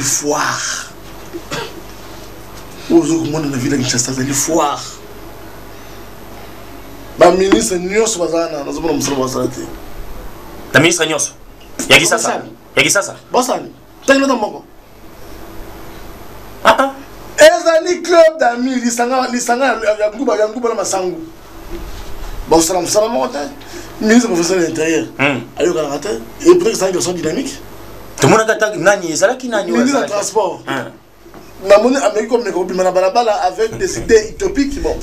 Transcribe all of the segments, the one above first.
foire. Aux autres monde dans la ville de Kinshasa, c'est foire. Ma ministre Nyos Bazana, nous avons le la ministre Nyos. Y'a qui ça? Y'a qui ça? Bossani. T'as une autre mot. Ah. Ezali club d'amis, l'Isanga, Yangouba, Massangu. Bon, salam, ministre professeur de l'Intérieur. Ayo Kanarate. Et peut-être que c'est une question dynamique. Tout le monde a attaqué Nani, Zalaki Nani. Ministre du Transport. La monnaie américaine comme les Copines avec des idées utopiques. Bon,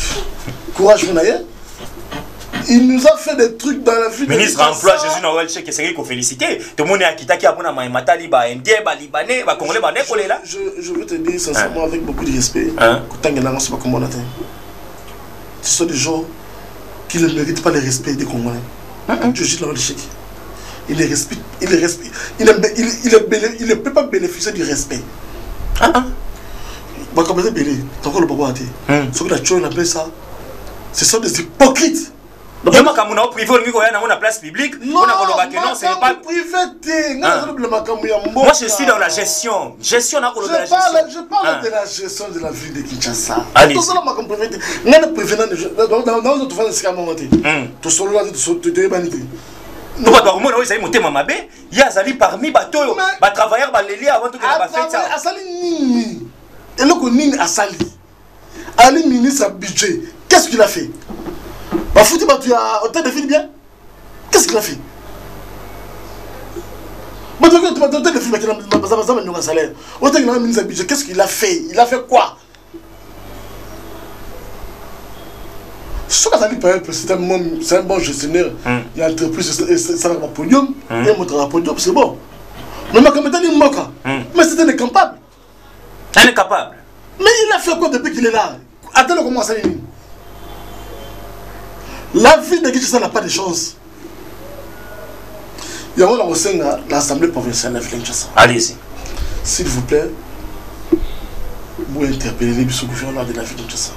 courage, Funaye. Il nous a fait des trucs dans la vie. Ministre emploi Jésus Noël Cheikh c'est qu'on féliciter. Tout le monde est à Kitaki à Matali, Indien, Libanais, Congolais, là. Je veux te dire sincèrement avec beaucoup de respect. Ce sont des gens qui ne méritent pas le respect des Congolais. Jésus Noël Cheikh. Il ne peut pas bénéficier du respect. Comme ça, ce sont des hypocrites. Non, on a place publique. Non, c'est pas privé. Moi, je suis dans la gestion. Je parle de la gestion de la ville de Kinshasa. Allez. Nous avons monté Mamabé. Il y a Zali parmi bateaux, travailleurs, les avant tout que la fête. Asali et le Nini Asali. Ali ministre budget. Qu'est-ce qu'il a fait? Bafouti tu as hôtel de ville bien. Qu'est-ce qu'il a fait? Qu'est-ce qu'il a fait? Il a fait quoi? Ce que c'est un bon gestionnaire. Il y a entreprise, ça va au podium. Il montre au podium, c'est bon. Mais mais c'est un incapable. Un incapable. Mais il a fait quoi depuis qu'il est là? Attends, comment ça y est? La ville de Kinshasa n'a pas de chance. Il y a au sein de l'Assemblée provinciale de la ville de Kinshasa. Allez-y. S'il vous plaît, vous interpellez les gouverneurs de la ville de Kinshasa.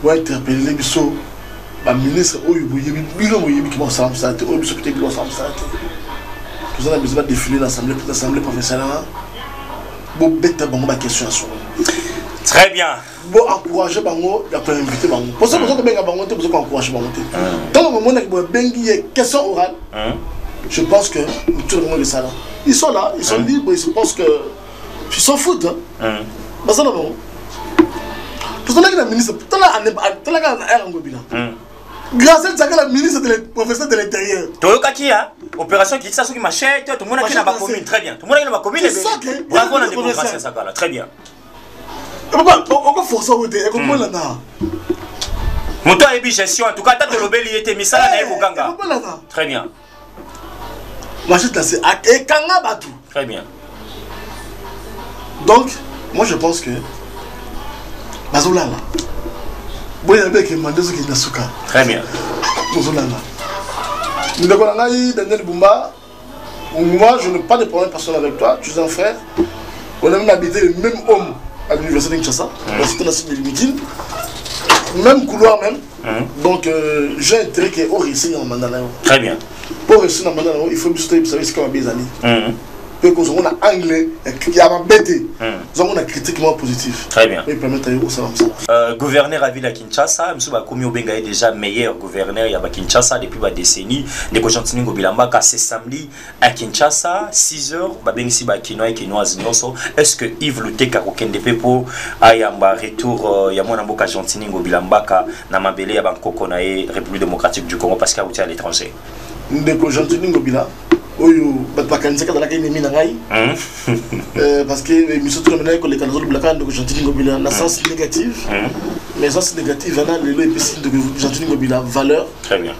Vous interpellez les ministres qui vont s'arrêter, vous avez besoin de défiler l'Assemblée provinciale. Vous bêtez la question. Très bien. Bon, encourager Bango, il a pas invité Bango. Pour ça, vous avez encourager Bango. Tant que vous avez une question orale, je pense que tout le monde est ça là. Ils sont là, ils sont libres, ils pensent que. Ils s'en foutent. Parce que la ministre, grâce à la ministre de professeur de l'Intérieur. Opération qui est machette, tout le monde a qui n'a pas commune, très bien. Tout le monde a qui n'a pas commune, bravo, on a démocratie, ça là, très bien. On va forcer à voter, comment là? Moto et gestion, en tout cas, tu as l'obéli et tes missiles à Eboganga. Très bien. Machette là, c'est à Kanga Batou. Très bien. Donc, moi je pense que. Bazola là. Bon, il y a qui m'a dit qu'il y a très bien. Bazola là. Nous avons Daniel Bumba. Moi, je n'ai pas de problème personnel avec toi. Tu es un frère. On a même habité le même homme à l'université de Kinshasa. C'était la cité de Lumidine. Même couloir même. Donc, j'ai intérêt qu'il y ait au récit dans le mandat. Très bien. Pour réussir dans le mandat, il faut juste savoir ce qu'on a besoin. Parce qu'on a anglais, il y a un bêté. Nous avons un critiquement positif. Très bien. Gouverneur à Ville à Kinshasa, M. Bakomi Obenga est déjà meilleur gouverneur à Kinshasa depuis la décennie. Les Kochantini Gobilambaka, c'est samedi à Kinshasa, 6h. Babengsi Bakinois et Kinoise Noso. Est-ce que Yves Luteka Kokende Pepo a un retour Yamona Mboka Jantini Gobilambaka, Namabele à Bangkok, République démocratique du Congo, parce qu'il y a à l'étranger? Des Kochantini Gobilambaka. Parce que les sens négatif, mais sens négatif, il y a les valeurs. Très bien.